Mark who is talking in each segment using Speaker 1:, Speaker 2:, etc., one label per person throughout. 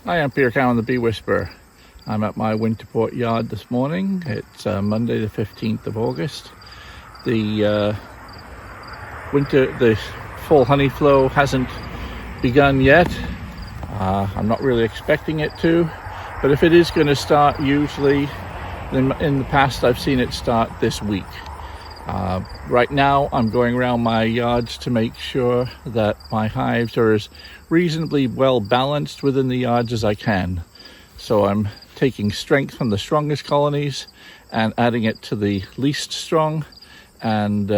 Speaker 1: Hi, I'm Peter Cowan, the Bee Whisperer. I'm at my Winterport yard this morning. It's Monday the 15th of August. The fall honey flow hasn't begun yet. I'm not really expecting it to, but if it is going to start, usually in the past I've seen it start this week. Right now I'm going around my yards to make sure that my hives are as reasonably well balanced within the yards as I can. So I'm taking strength from the strongest colonies and adding it to the least strong, and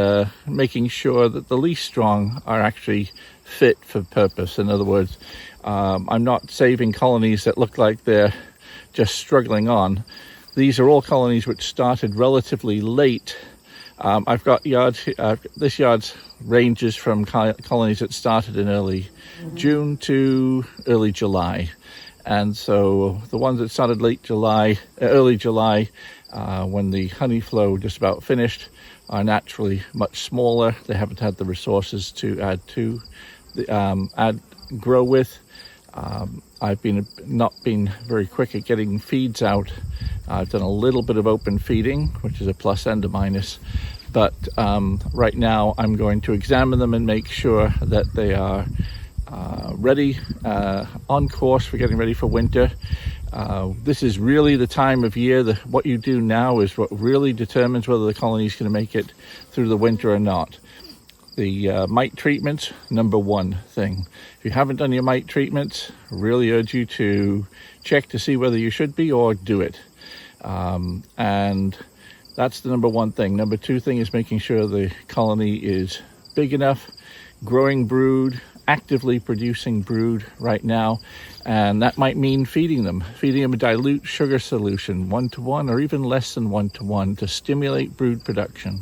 Speaker 1: making sure that the least strong are actually fit for purpose. In other words, I'm not saving colonies that look like they're just struggling on. These are all colonies which started relatively late. I've got yards, this yard ranges from colonies that started in early June to early July. And so the ones that started early July, when the honey flow just about finished, are naturally much smaller. They haven't had the resources to grow with. I've not been very quick at getting feeds out. I've done a little bit of open feeding, which is a plus and a minus. But right now I'm going to examine them and make sure that they are ready, on course for getting ready for winter. This is really the time of year that what you do now is what really determines whether the colony is going to make it through the winter or not. The mite treatments, number one thing. If you haven't done your mite treatments, I really urge you to check to see whether you should be or do it. And that's the number one thing. Number two thing is making sure the colony is big enough, growing brood, actively producing brood right now, and that might mean feeding them a dilute sugar solution, 1-to-1 or even less than 1-to-1, to stimulate brood production.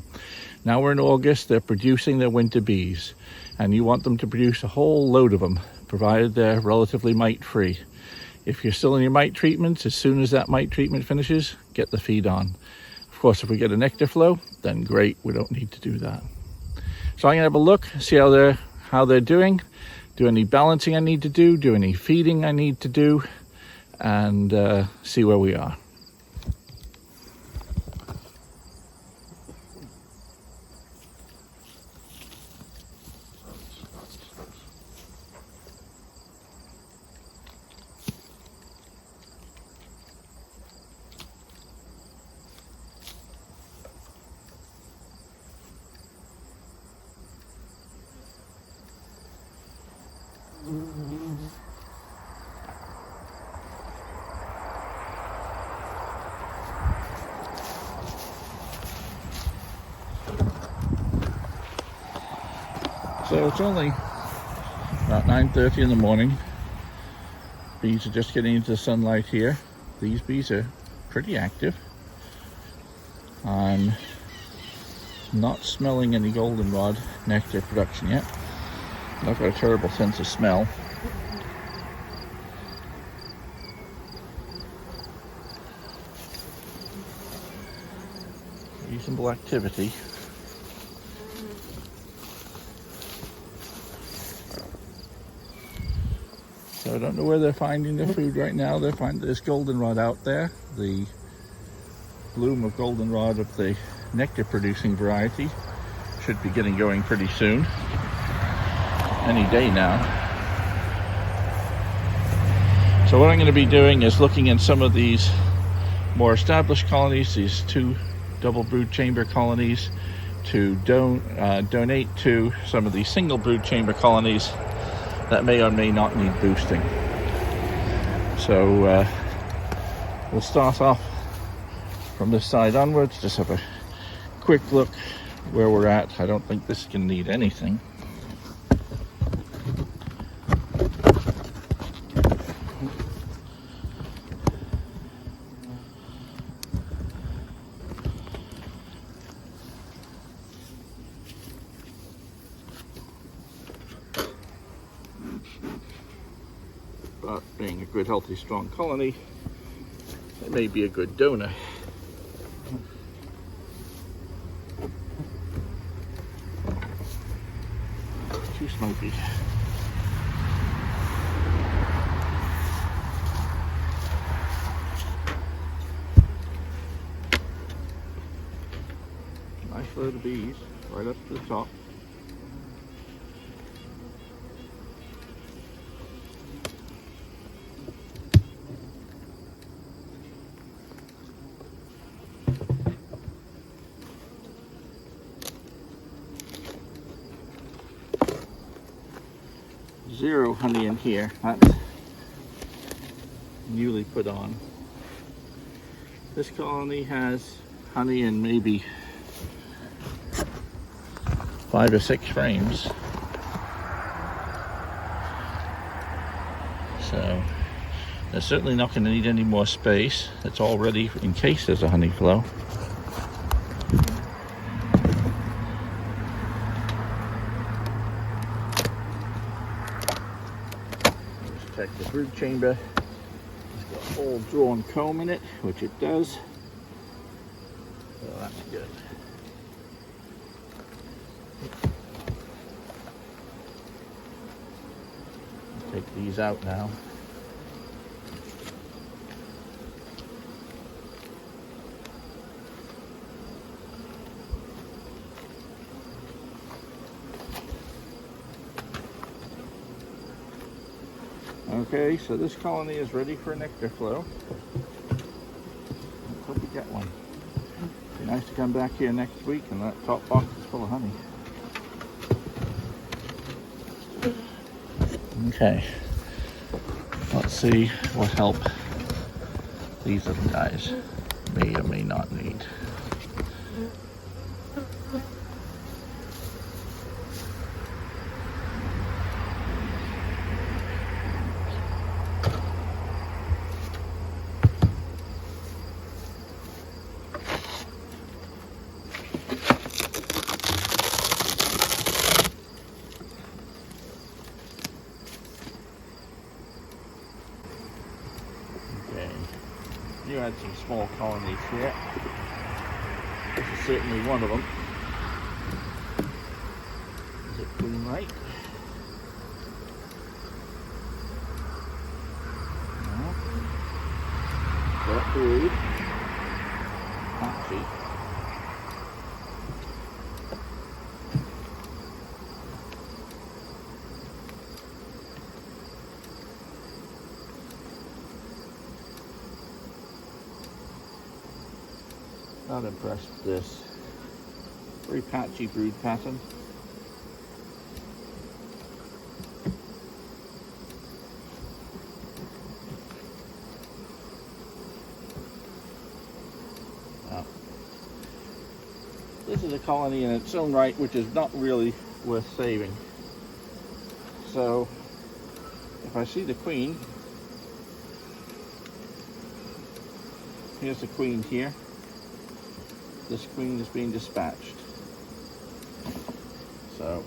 Speaker 1: Now we're in August, they're producing their winter bees, and you want them to produce a whole load of them, provided they're relatively mite free. If you're still in your mite treatments, as soon as that mite treatment finishes, get the feed on. Of course, if we get a nectar flow, then great, we don't need to do that. So I'm gonna have a look, see how they're doing, do any balancing I need to do any feeding I need to do, and see where we are. So it's only about 9:30 in the morning. Bees are just getting into the sunlight here. These bees are pretty active. I'm not smelling any goldenrod nectar production yet. I've got a terrible sense of smell. Reasonable activity. So I don't know where they're finding their food right now. They're finding this goldenrod out there. The bloom of goldenrod of the nectar producing variety should be getting going pretty soon. Any day now. So what I'm going to be doing is looking in some of these more established colonies, these 2 double brood chamber colonies, to donate to some of these single brood chamber colonies that may or may not need boosting. So we'll start off from this side onwards, just have a quick look where we're at. I don't think this can need anything. But being a good, healthy, strong colony, it may be a good donor. Too smoky. flow of bees right up to the top. Zero honey in here. That's newly put on. This colony has honey in maybe 5 or 6 frames. So they're certainly not going to need any more space. It's all ready in case there's a honey flow. Let's check the brood chamber. It's got a whole drawn comb in it, which it does. So that's good. Take these out now. Okay, so this colony is ready for a nectar flow. Let's hope we get one. Be nice to come back here next week and that top box is full of honey. Okay, let's see what help these little guys may or may not need. You had some small colonies here. This is certainly one of them. Is it queen mite? No. That brood. Patchy. Not impressed with this. Very patchy brood pattern. Now, this is a colony in its own right, which is not really worth saving. So, if I see the queen, here's the queen here. This queen is being dispatched. So,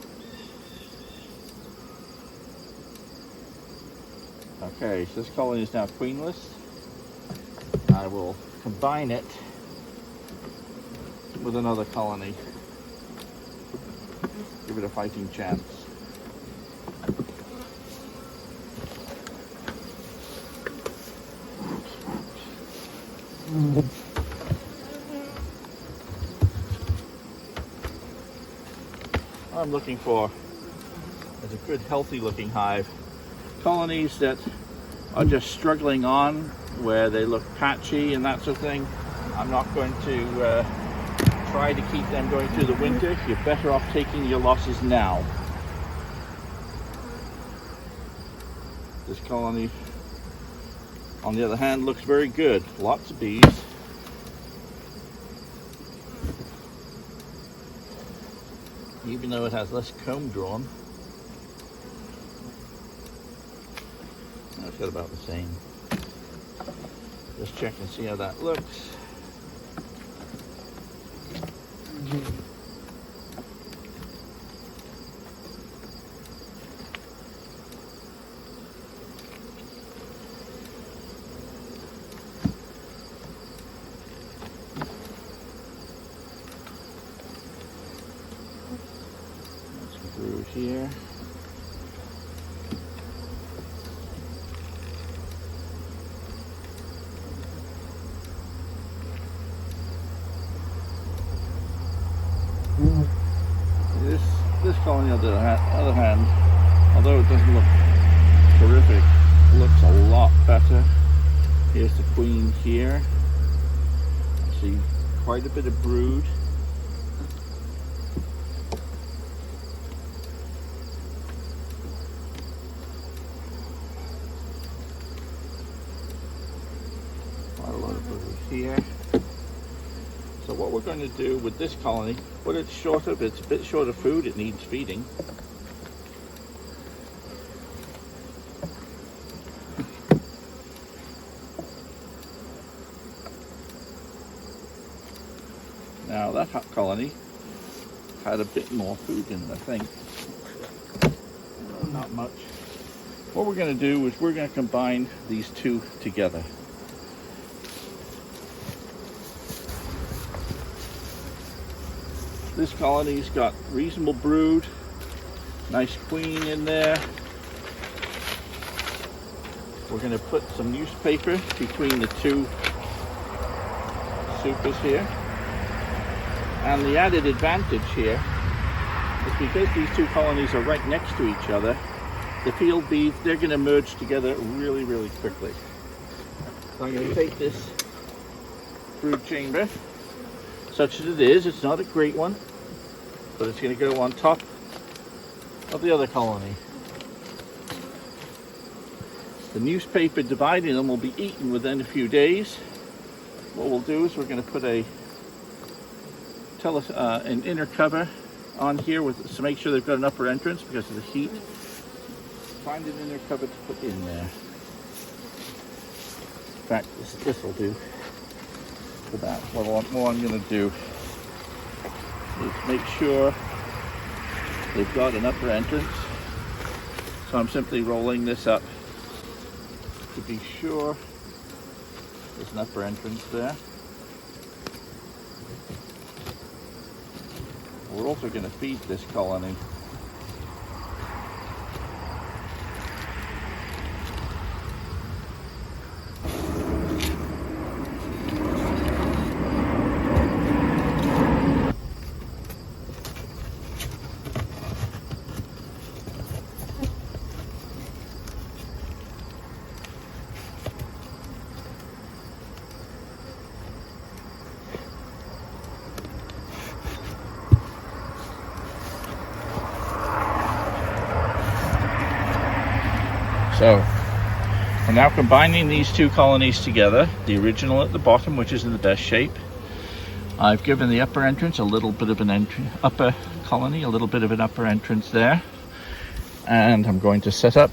Speaker 1: okay, so this colony is now queenless. I will combine it with another colony. Give it a fighting chance. I'm looking for is a good healthy looking hive. Colonies that are just struggling on, where they look patchy and that sort of thing, I'm not going to try to keep them going through the winter. You're better off taking your losses now. This colony, on the other hand, looks very good. Lots of bees. Even though it has less comb drawn, it's got about the same. Just check and see how that looks. Through here. the other hand, although it doesn't look terrific, it looks a lot better. Here's the queen here. See quite a bit of brood. Quite a lot of brood here. So what we're going to do with this colony, what it's short of, it's a bit short of food, it needs feeding. Now that colony had a bit more food in it, I think. Not much. What we're going to do is we're going to combine these two together. This colony's got reasonable brood, nice queen in there. We're going to put some newspaper between the two supers here. And the added advantage here is because these two colonies are right next to each other, the field bees, they're going to merge together really, really quickly. So I'm going to take this brood chamber, such as it is, it's not a great one, but it's going to go on top of the other colony. The newspaper dividing them will be eaten within a few days. What we'll do is we're going to put an inner cover on here to make sure they've got an upper entrance because of the heat. Find an inner cover to put in there. In fact, this will do for that. What I'm going to do is make sure they've got an upper entrance. So I'm simply rolling this up to be sure there's an upper entrance there. We're also going to feed this colony. So we're now combining these two colonies together, the original at the bottom, which is in the best shape. I've given the upper entrance a little bit of an upper colony, a little bit of an upper entrance there. And I'm going to set up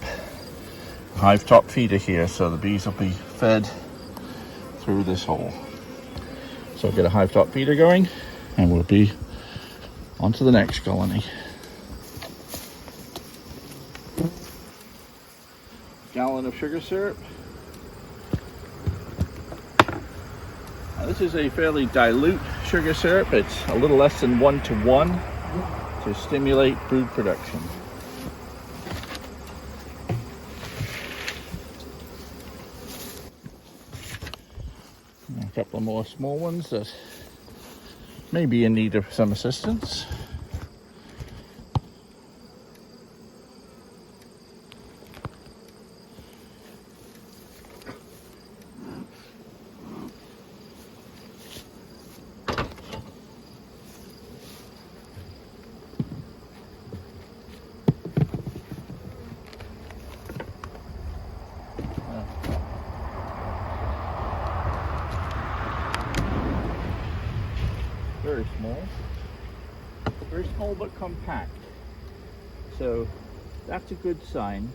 Speaker 1: a hive top feeder here so the bees will be fed through this hole. So I'll get a hive top feeder going and we'll be on to the next colony. Gallon of sugar syrup. Now this is a fairly dilute sugar syrup. It's a little less than 1:1 to stimulate brood production. And a couple of more small ones that may be in need of some assistance. Very small but compact. So that's a good sign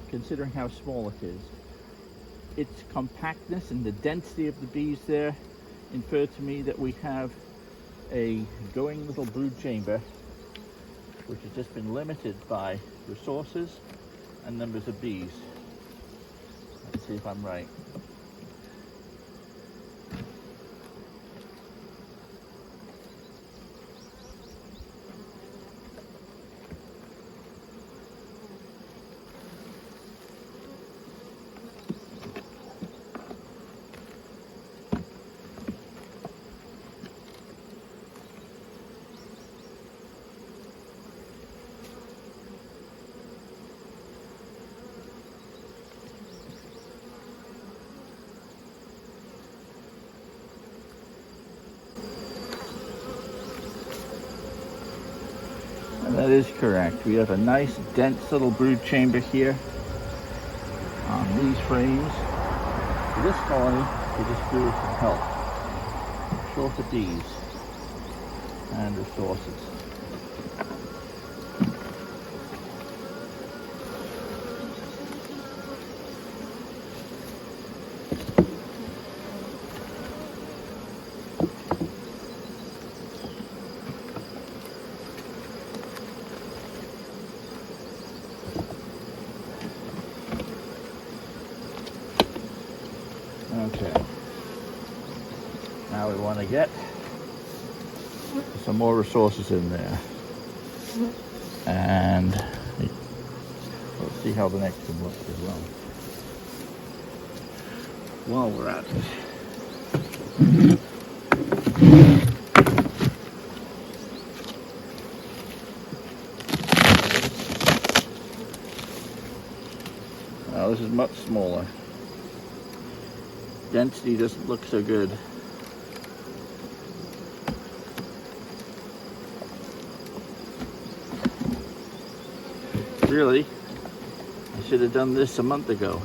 Speaker 1: considering how small it is. Its compactness and the density of the bees there infer to me that we have a going little brood chamber which has just been limited by resources and numbers of bees. Let's see if I'm right. is correct. We have a nice dense little brood chamber here on these frames. For this colony, we just grew for help, short of bees and resources. Okay, now we want to get some more resources in there, and let's see how the next one looks as well while we're at it. Now this is much smaller. Density doesn't look so good. Really, I should have done this a month ago.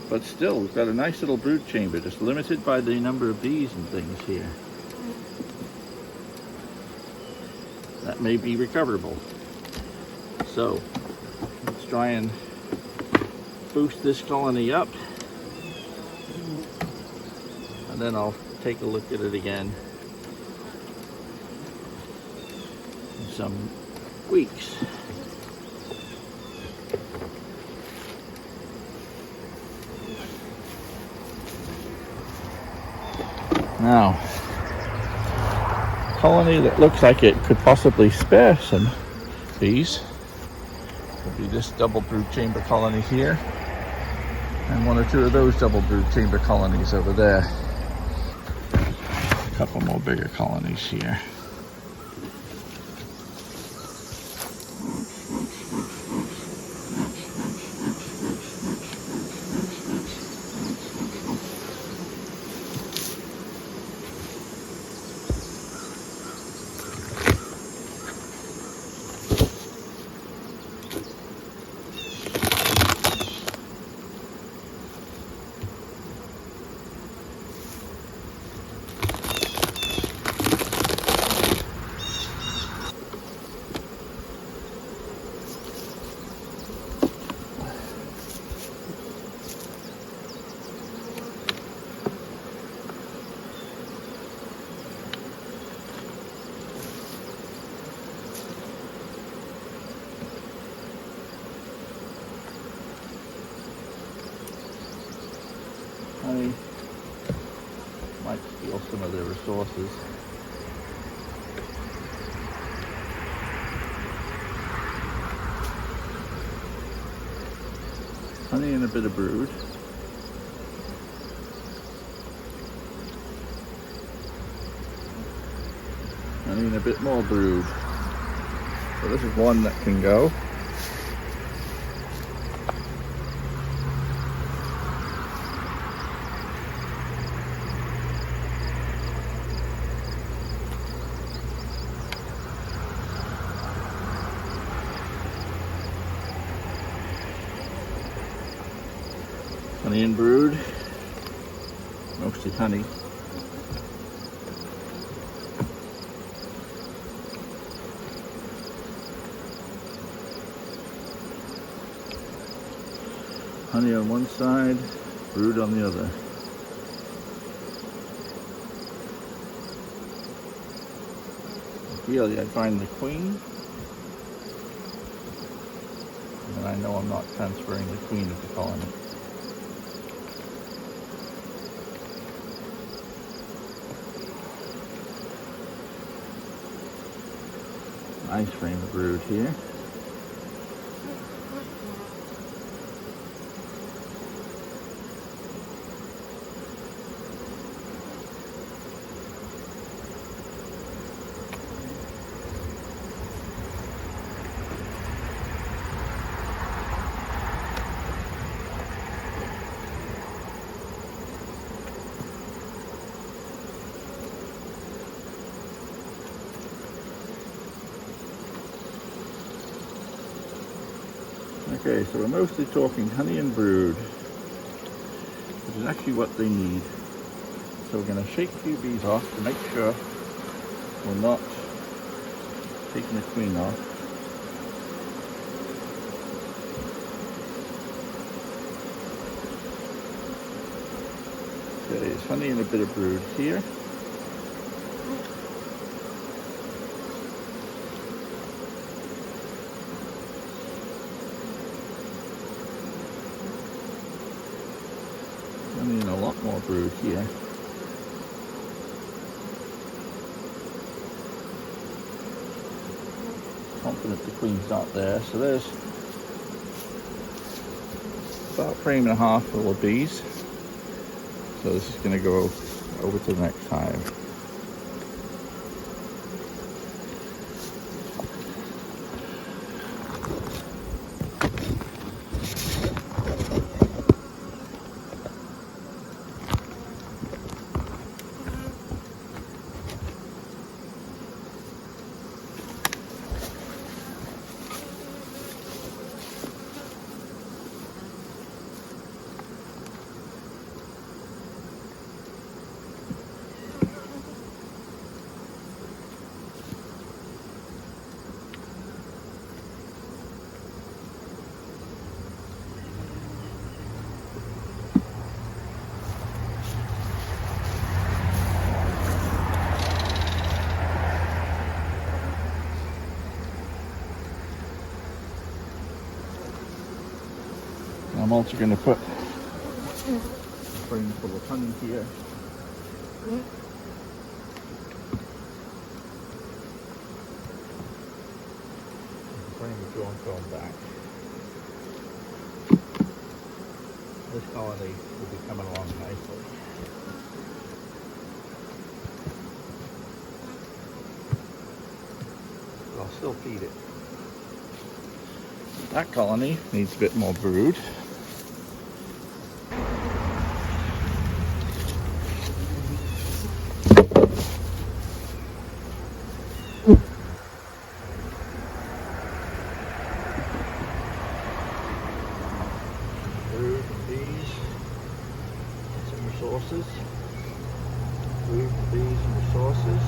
Speaker 1: But still, we've got a nice little brood chamber, just limited by the number of bees and things here. That may be recoverable. So, let's try and boost this colony up, and then I'll take a look at it again in some weeks. Now, a colony that looks like it could possibly spare some bees would be this double brood chamber colony here, and one or two of those double brood chamber colonies over there. A couple more bigger colonies here. Honey might steal some of their resources. Honey and a bit of brood. Honey and a bit more brood. So this is one that can go. Honey and brood, mostly honey. Honey on one side, brood on the other. Ideally, I'd find the queen, and I know I'm not transferring the queen of the colony. Nice frame of brood here. Okay, so we're mostly talking honey and brood, which is actually what they need. So we're going to shake a few bees off to make sure we're not taking the queen off. Okay, it's honey and a bit of brood here. Honey and a lot more brood here. Confident the queen's not there, so there's about a frame and a half full of bees. So this is going to go over to the next hive. I'm also going to put a frame full of honey here. The frame is going back. This colony will be coming along nicely. But I'll still feed it. That colony needs a bit more brood. Brood and bees, some resources. Brood, bees and resources.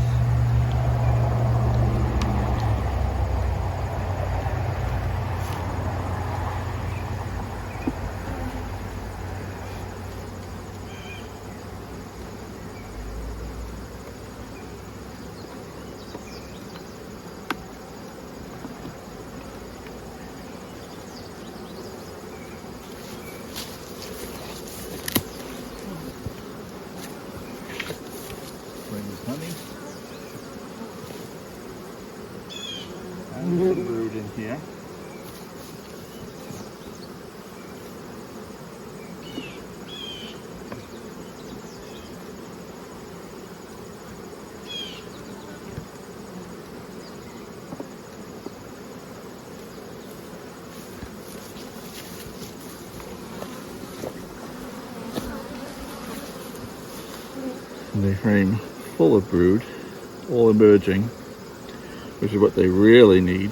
Speaker 1: Honey and some brood in here. And the frame full of brood, all emerging, which is what they really need.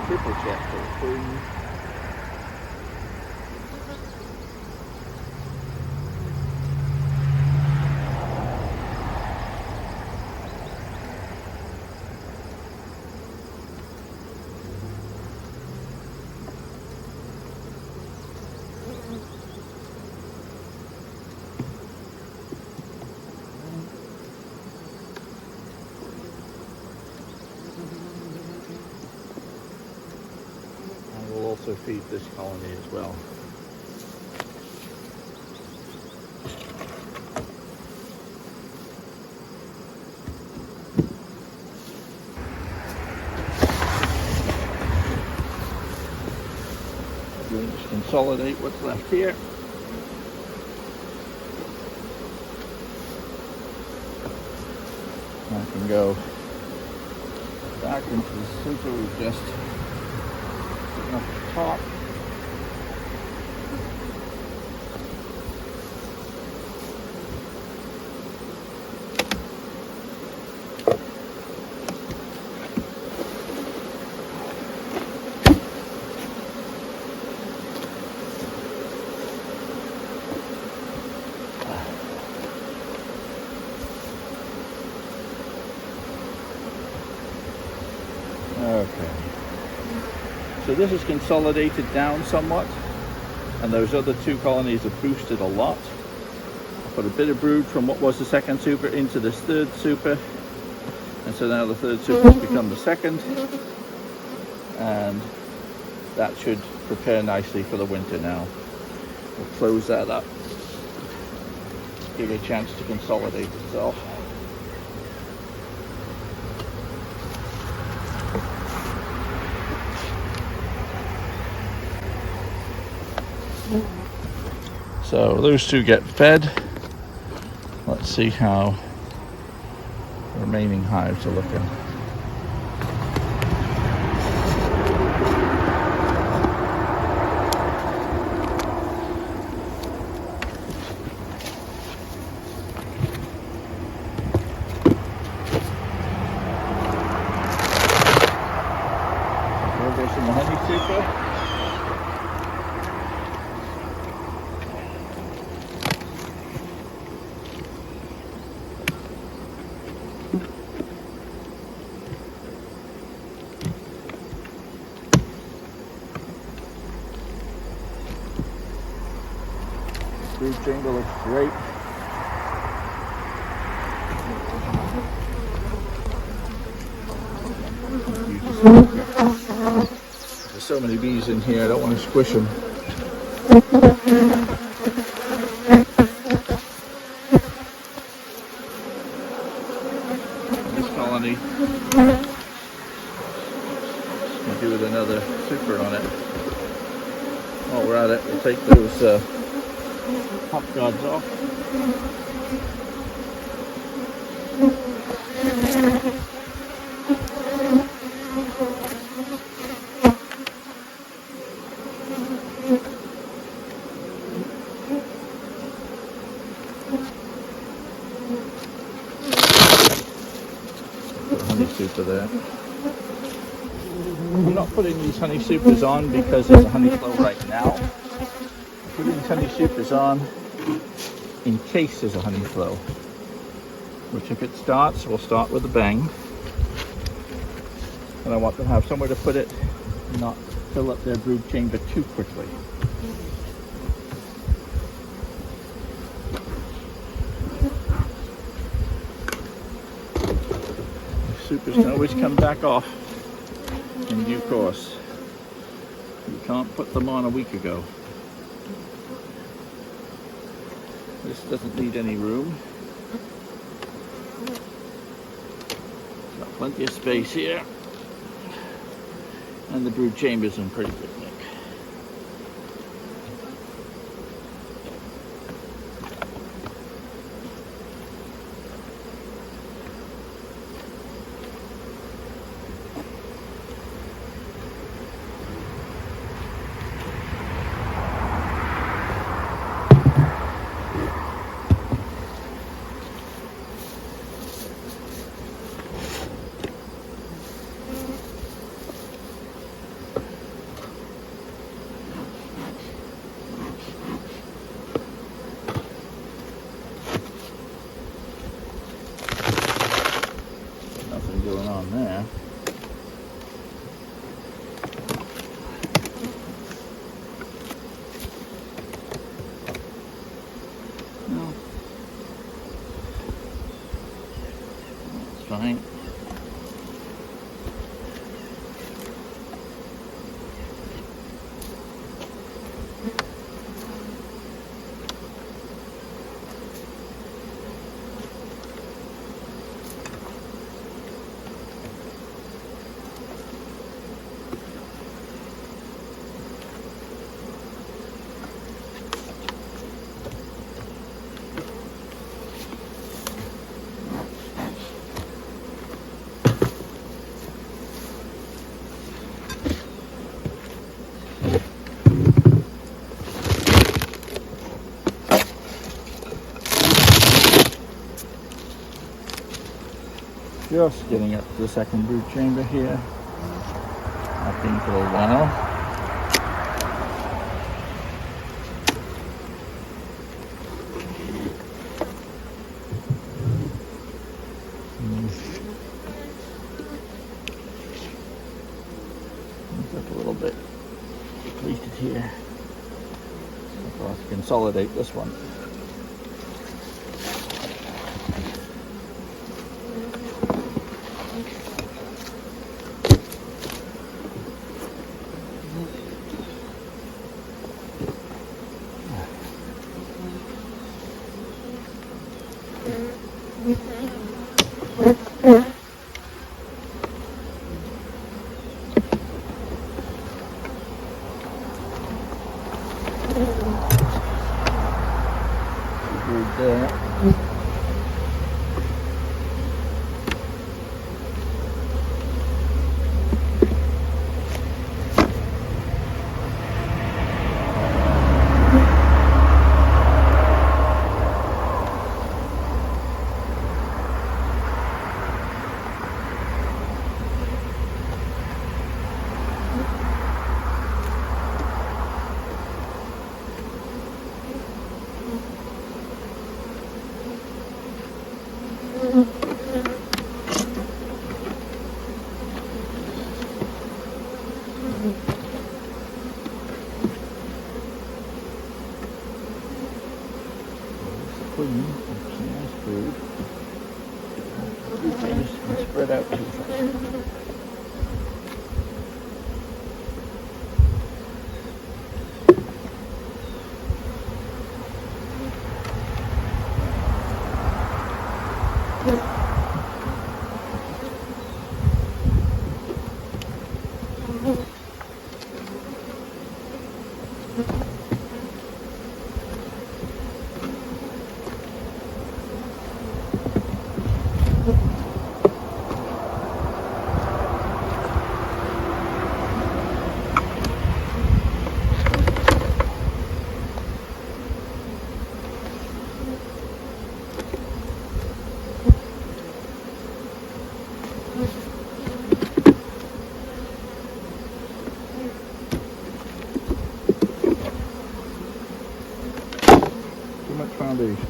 Speaker 1: Triple check for the queen. Also feed this colony as well. We'll just consolidate what's left here. I can go back into the center we've just up the top. Okay. So this is consolidated down somewhat, and those other two colonies have boosted a lot. I put a bit of brood from what was the second super into this third super, and so now the third super has become the second, and that should prepare nicely for the winter now. We'll close that up, give it a chance to consolidate itself. So those two get fed. Let's see how the remaining hives are looking. There goes some honey super. Brood chamber looks great. There's so many bees in here, I don't want to squish them. This colony, we'll do with another super on it. While we're at it, we'll take those hop guards off. Put honey super there. I'm not putting these honey supers on because there's a honey flow right now. I'm putting these honey supers on in case there's a honey flow, which if it starts, will start with a bang. And I want them to have somewhere to put it and not fill up their brood chamber too quickly. The supers can always come back off in due course. You can't put them on a week ago. This doesn't need any room. Got plenty of space here. And the brood chamber's in pretty good nick. Nothing going on there. No. That's fine. Just getting up to the second brood chamber here. I've been for a while. consolidate this one. There. Clean, nice food. Just spread out too far. Too much foundation.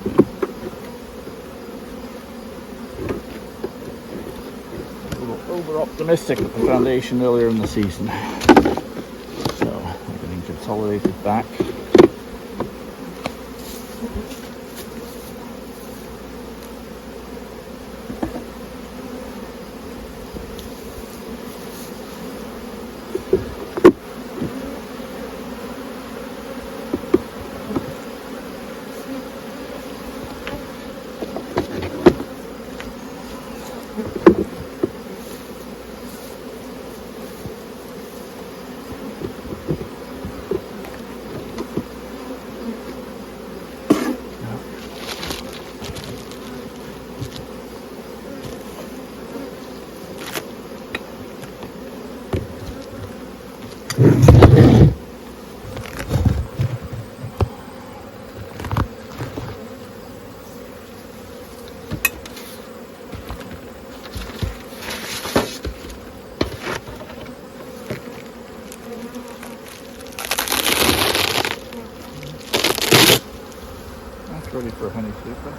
Speaker 1: A little over-optimistic with the foundation earlier in the season. So I'm getting consolidated back. Ready for a honey super.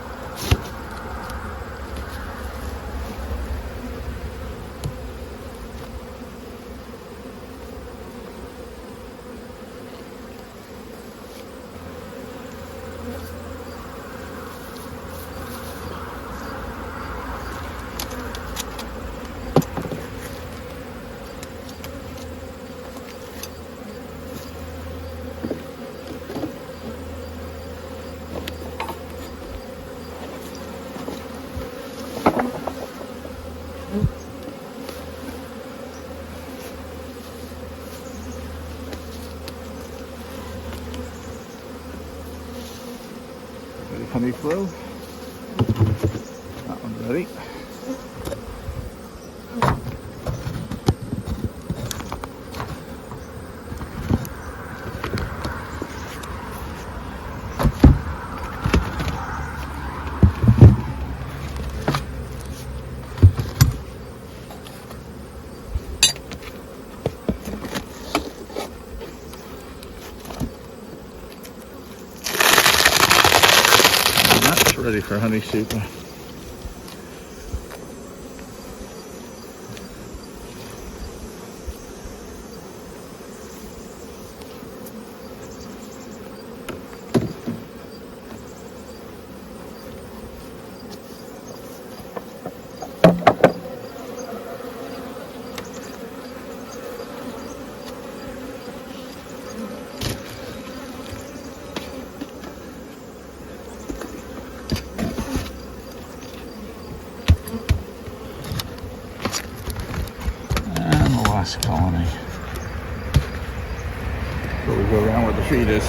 Speaker 1: Honey flow. That one's ready. Ready for honey super. this colony. So we go around with the feeders.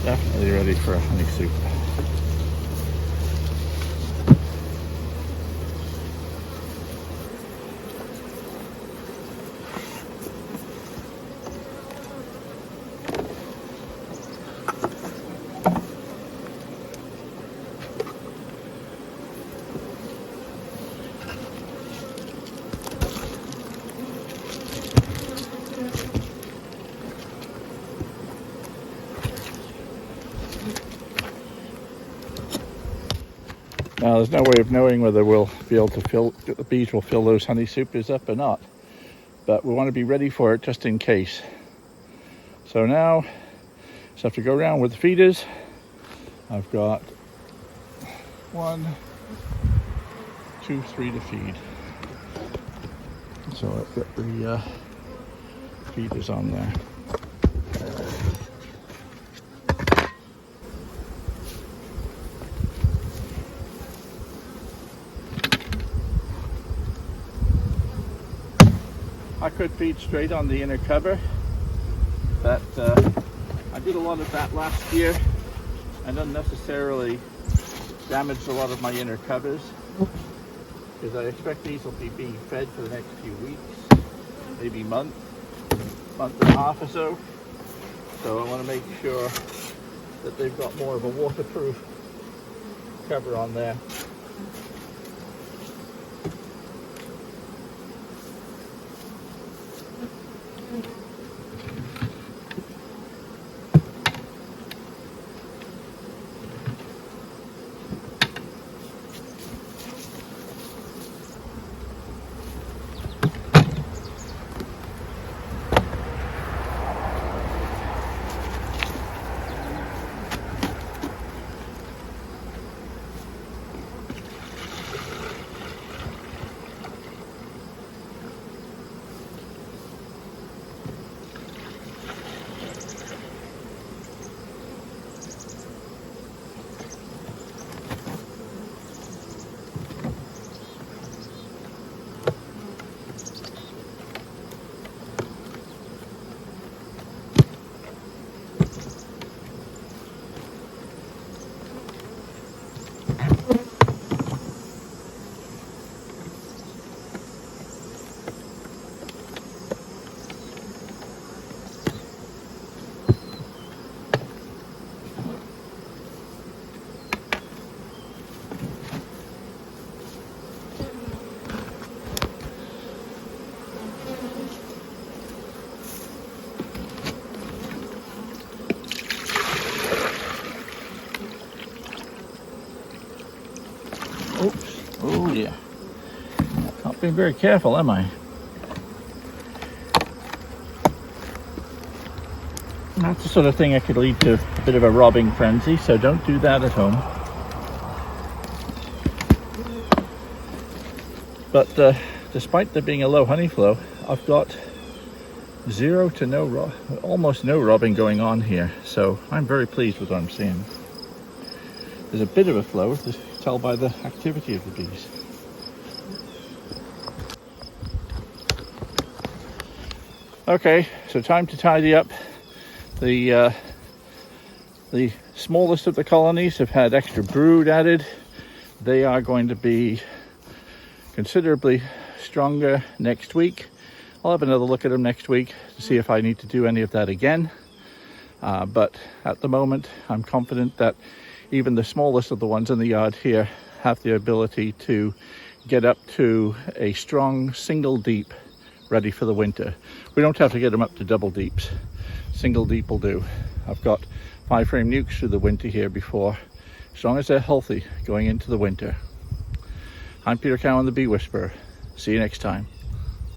Speaker 1: Definitely ready for a honey soup. Now there's no way of knowing whether we'll be able to the bees will fill those honey supers up or not, but we want to be ready for it just in case. So now just have to go around with the feeders. I've got 1, 2, 3 to feed. So I've got the feeders on there. I could feed straight on the inner cover, but I did a lot of that last year and unnecessarily damaged a lot of my inner covers, because I expect these will be being fed for the next few weeks, maybe month and a half or so. So I want to make sure that they've got more of a waterproof cover on there. Oops. Oh yeah. Not being very careful, am I? That's the sort of thing that could lead to a bit of a robbing frenzy, so don't do that at home. But despite there being a low honey flow, I've got zero to almost no robbing going on here, so I'm very pleased with what I'm seeing. There's a bit of a flow, to tell by the activity of the bees. Okay, so time to tidy up. The smallest of the colonies have had extra brood added. They are going to be considerably stronger next week. I'll have another look at them next week to see if I need to do any of that again. But at the moment, I'm confident that even the smallest of the ones in the yard here have the ability to get up to a strong single deep ready for the winter. We don't have to get them up to double deeps. Single deep will do. I've got 5-frame nukes through the winter here before, as long as they're healthy going into the winter. I'm Peter Cowan, the Bee Whisperer. See you next time.